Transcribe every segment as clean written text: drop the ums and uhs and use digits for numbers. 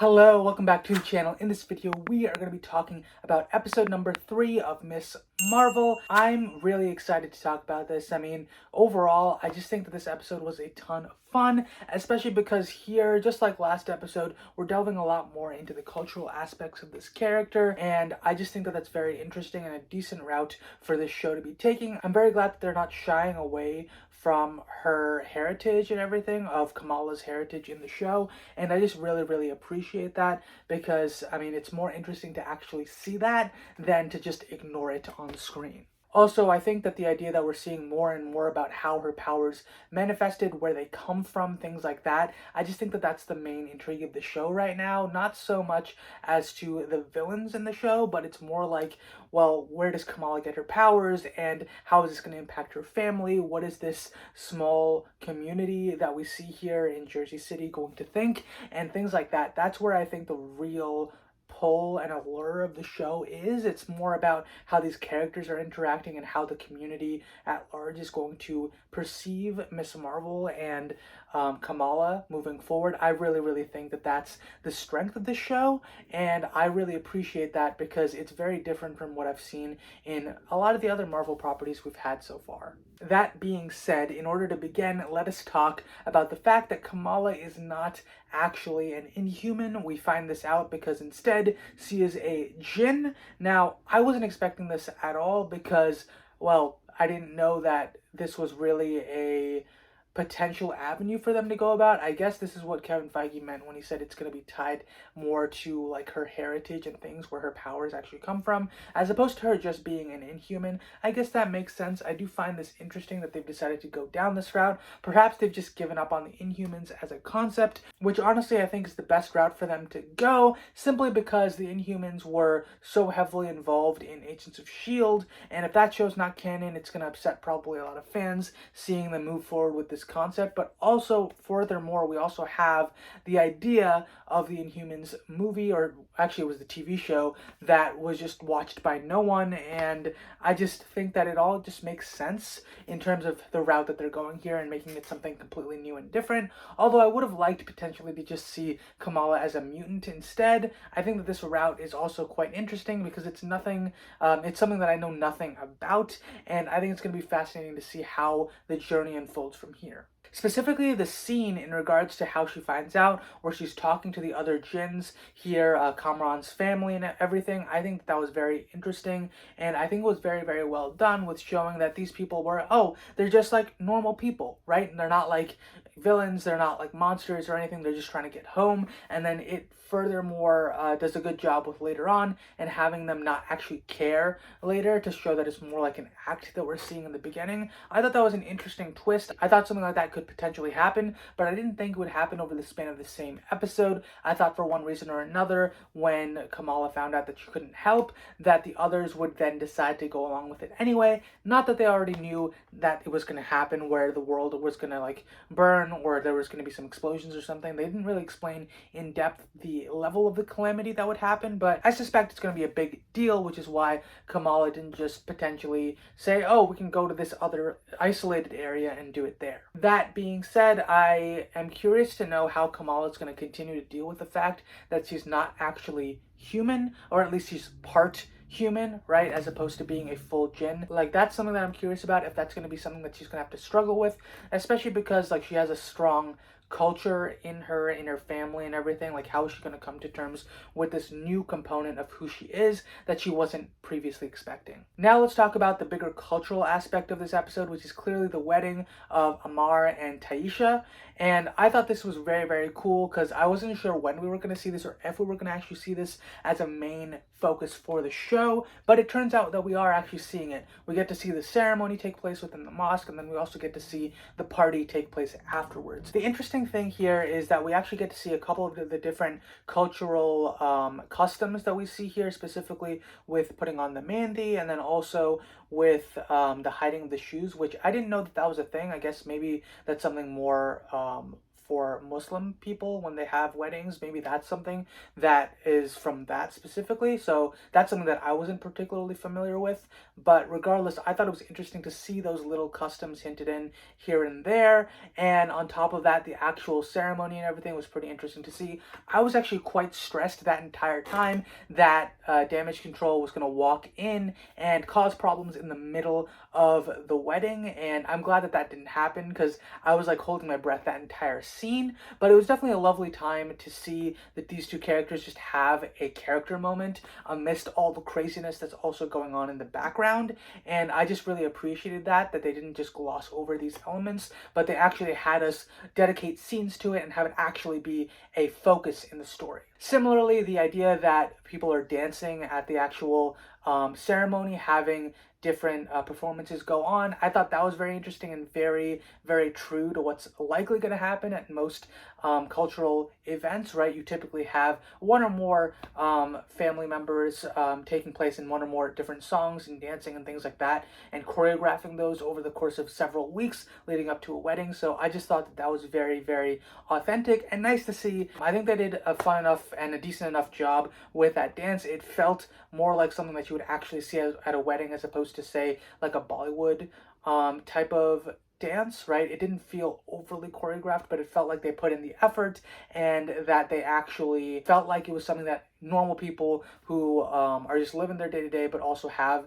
Hello, welcome back to the channel. In this video, we are going to be talking about episode number 3 of Miss Marvel. I'm really excited to talk about this. I mean, overall, I just think that this episode was a ton of fun, especially because here, just like last episode, we're delving a lot more into the cultural aspects of this character, and I just think that that's very interesting and a decent route for this show to be taking. I'm very glad that they're not shying away from her heritage and everything, of Kamala's heritage in the show, and I just really appreciate that because, I mean, it's more interesting to actually see that than to just ignore it on screen. Also, I think that the idea that we're seeing more and more about how her powers manifested, where they come from, things like that, I just think that that's the main intrigue of the show right now. Not so much as to the villains in the show, but it's more like, well, where does Kamala get her powers and how is this going to impact her family? What is this small community that we see here in Jersey City going to think? And things like that. That's where I think the real pull and allure of the show is. It's more about how these characters are interacting and how the community at large is going to perceive Miss Marvel and Kamala moving forward. I really think that that's the strength of the show, and I really appreciate that because it's very different from what I've seen in a lot of the other Marvel properties we've had so far. That being said, in order to begin, let us talk about the fact that Kamala is not actually an Inhuman. We find this out because instead she is a Djinn. Now, I wasn't expecting this at all because, well, I didn't know that this was really a potential avenue for them to go about. I guess this is what Kevin Feige meant when he said it's going to be tied more to like her heritage and things where her powers actually come from, as opposed to her just being an Inhuman. I guess that makes sense. I do find this interesting that they've decided to go down this route. Perhaps they've just given up on the Inhumans as a concept, which honestly I think is the best route for them to go, simply because the Inhumans were so heavily involved in Agents of S.H.I.E.L.D., and if that show's not canon, it's going to upset probably a lot of fans seeing them move forward with this concept. But also, furthermore, we also have the idea of the Inhumans movie, or actually it was the TV show, that was just watched by no one, and I just think that it all just makes sense in terms of the route that they're going here and making it something completely new and different. Although I would have liked potentially to just see Kamala as a mutant instead. I think that this route is also quite interesting because it's nothing, it's something that I know nothing about, and I think it's going to be fascinating to see how the journey unfolds from here. Specifically, the scene in regards to how she finds out, where she's talking to the other Djinns here, Kamran's family and everything, I think that was very interesting, and I think it was very well done with showing that these people were, oh, they're just like normal people, right? And they're not like villains, they're not like monsters or anything, they're just trying to get home. And then it furthermore does a good job with later on and having them not actually care later, to show that it's more like an act that we're seeing in the beginning. I thought that was an interesting twist. I thought something like that could potentially happen, but I didn't think it would happen over the span of the same episode. I thought for one reason or another, when Kamala found out that she couldn't help, that the others would then decide to go along with it anyway. Not that they already knew that it was going to happen, where the world was going to like burn or there was going to be some explosions or something. They didn't really explain in depth the level of the calamity that would happen, but I suspect it's going to be a big deal, which is why Kamala didn't just potentially say, oh, we can go to this other isolated area and do it there. That being said, I am curious to know how Kamala is going to continue to deal with the fact that she's not actually human, or at least she's part human, right, as opposed to being a full Djinn. Like, that's something that I'm curious about, if that's going to be something that she's going to have to struggle with, especially because like she has a strong culture in her family and everything. Like, how is she going to come to terms with this new component of who she is that she wasn't previously expecting? Now let's talk about the bigger cultural aspect of this episode, which is clearly the wedding of Aamir and Tyesha. And I thought this was very cool because I wasn't sure when we were going to see this or if we were going to actually see this as a main focus for the show, but it turns out that we are actually seeing it. We get to see the ceremony take place within the mosque, and then we also get to see the party take place afterwards. The interesting thing here is that we actually get to see a couple of the different cultural customs that we see here, specifically with putting on the mehndi, and then also with the hiding of the shoes, which I didn't know that that was a thing. I guess maybe that's something more for Muslim people when they have weddings. Maybe that's something that is from that specifically. So that's something that I wasn't particularly familiar with. But regardless, I thought it was interesting to see those little customs hinted in here and there. And on top of that, the actual ceremony and everything was pretty interesting to see. I was actually quite stressed that entire time that Damage Control was going to walk in and cause problems in the middle of the wedding, and I'm glad that that didn't happen because I was like holding my breath that entire scene. But it was definitely a lovely time to see that these two characters just have a character moment amidst all the craziness that's also going on in the background, and I just really appreciated that they didn't just gloss over these elements, but they actually had us dedicate scenes to it and have it actually be a focus in the story. Similarly, the idea that people are dancing at the actual ceremony, having different performances go on, I thought that was very interesting and very, very true to what's likely going to happen at most cultural events, right? You typically have one or more family members taking place in one or more different songs and dancing and things like that, and choreographing those over the course of several weeks leading up to a wedding. So I just thought that that was very, very authentic and nice to see. I think they did a fun enough and a decent enough job with that dance. It felt more like something that you would actually see at a wedding as opposed to, say, like a Bollywood type of dance, right? It didn't feel overly choreographed, but it felt like they put in the effort and that they actually felt like it was something that normal people who are just living their day-to-day but also have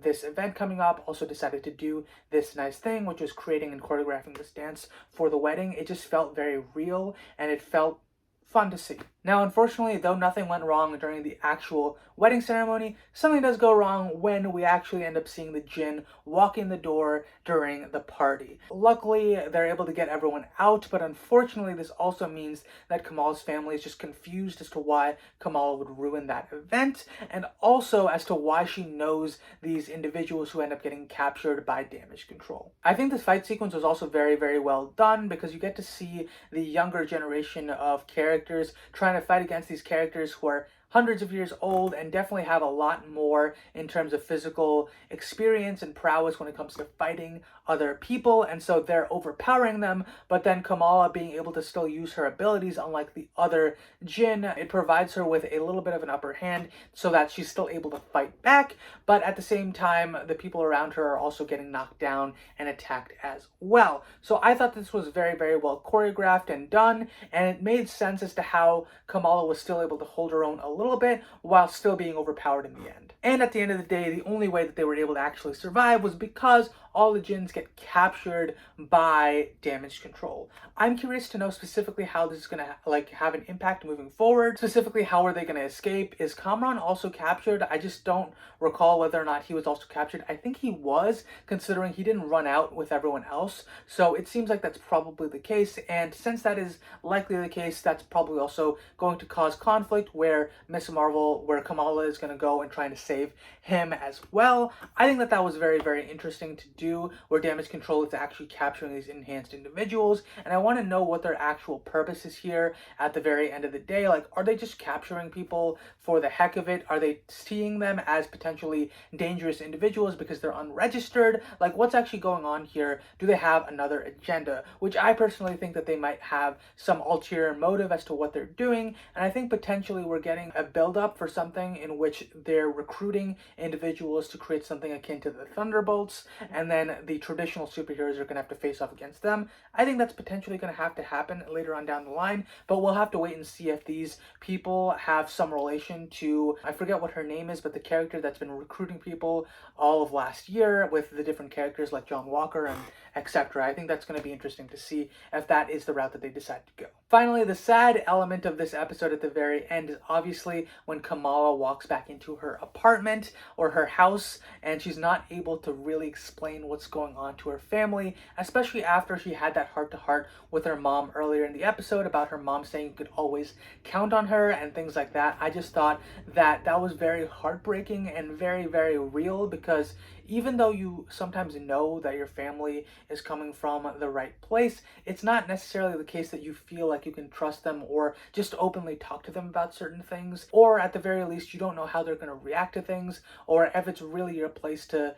this event coming up also decided to do this nice thing, which was creating and choreographing this dance for the wedding. It just felt very real and it felt fun to see. Now, unfortunately, though nothing went wrong during the actual wedding ceremony, something does go wrong when we actually end up seeing the Djinn walk in the door during the party. Luckily, they're able to get everyone out, but unfortunately, this also means that Kamala's family is just confused as to why Kamala would ruin that event, and also as to why she knows these individuals who end up getting captured by Damage Control. I think this fight sequence was also very, very well done because you get to see the younger generation of characters trying to fight against these characters who are hundreds of years old and definitely have a lot more in terms of physical experience and prowess when it comes to fighting other people, and so they're overpowering them. But then Kamala being able to still use her abilities, unlike the other Djinn, it provides her with a little bit of an upper hand so that she's still able to fight back, but at the same time the people around her are also getting knocked down and attacked as well. So I thought this was very, very well choreographed and done, and it made sense as to how Kamala was still able to hold her own a little bit while still being overpowered in the end. And at the end of the day, the only way that they were able to actually survive was because all the Djinns get captured by Damage Control. I'm curious to know specifically how this is going to have an impact moving forward. Specifically, how are they going to escape? Is Kamran also captured? I just don't recall whether or not he was also captured. I think he was, considering he didn't run out with everyone else. So it seems like that's probably the case. And since that is likely the case, that's probably also going to cause conflict where where Kamala is going to go and trying to save him as well. I think that that was very, very interesting to do, where Damage Control is actually capturing these enhanced individuals, and I want to know what their actual purpose is here at the very end of the day. Like, are they just capturing people for the heck of it? Are they seeing them as potentially dangerous individuals because they're unregistered? Like, what's actually going on here? Do they have another agenda? Which I personally think that they might have some ulterior motive as to what they're doing, and I think potentially we're getting a build-up for something in which they're recruiting individuals to create something akin to the Thunderbolts, and then the traditional superheroes are going to have to face off against them. I think that's potentially going to have to happen later on down the line, but we'll have to wait and see if these people have some relation to, I forget what her name is, but the character that's been recruiting people all of last year with the different characters like John Walker and etc. I think that's going to be interesting to see if that is the route that they decide to go. Finally, the sad element of this episode at the very end is obviously when Kamala walks back into her apartment or her house and she's not able to really explain what's going on to her family, especially after she had that heart-to-heart with her mom earlier in the episode about her mom saying you could always count on her and things like that. I just thought that that was very heartbreaking and very, very real, because even though you sometimes know that your family is coming from the right place, it's not necessarily the case that you feel like you can trust them or just openly talk to them about certain things, or at the very least, you don't know how they're going to react to things, or if it's really your place to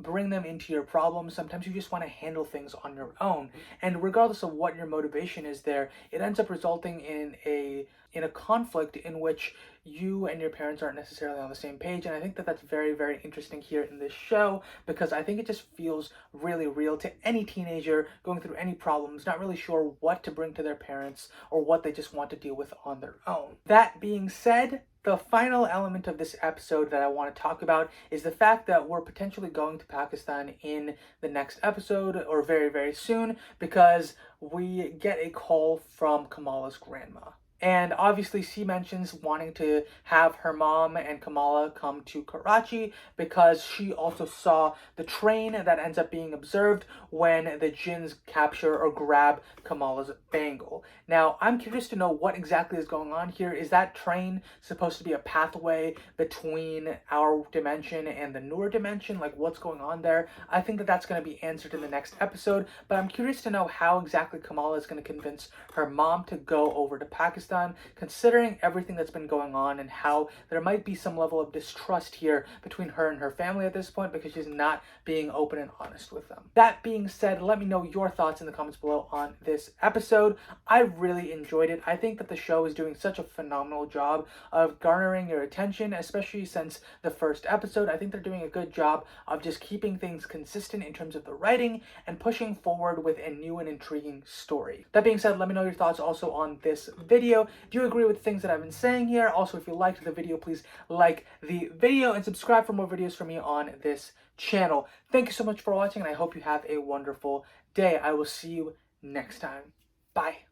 bring them into your problems. Sometimes you just want to handle things on your own, and regardless of what your motivation is there, it ends up resulting in a conflict in which you and your parents aren't necessarily on the same page. And I think that that's very, very interesting here in this show, because I think it just feels really real to any teenager going through any problems, not really sure what to bring to their parents or what they just want to deal with on their own. That being said, the final element of this episode that I want to talk about is the fact that we're potentially going to Pakistan in the next episode, or very, very soon, because we get a call from Kamala's grandma. And obviously, she mentions wanting to have her mom and Kamala come to Karachi because she also saw the train that ends up being observed when the Djinns capture or grab Kamala's bangle. Now, I'm curious to know what exactly is going on here. Is that train supposed to be a pathway between our dimension and the newer dimension? Like, what's going on there? I think that that's going to be answered in the next episode, but I'm curious to know how exactly Kamala is going to convince her mom to go over to Pakistan, considering everything that's been going on and how there might be some level of distrust here between her and her family at this point because she's not being open and honest with them. That being said, let me know your thoughts in the comments below on this episode. I really enjoyed it. I think that the show is doing such a phenomenal job of garnering your attention, especially since the first episode. I think they're doing a good job of just keeping things consistent in terms of the writing and pushing forward with a new and intriguing story. That being said, let me know your thoughts also on this video. Do you agree with things that I've been saying here? Also, if you liked the video, please like the video and subscribe for more videos from me on this channel. Thank you so much for watching, and I hope you have a wonderful day. I will see you next time. Bye.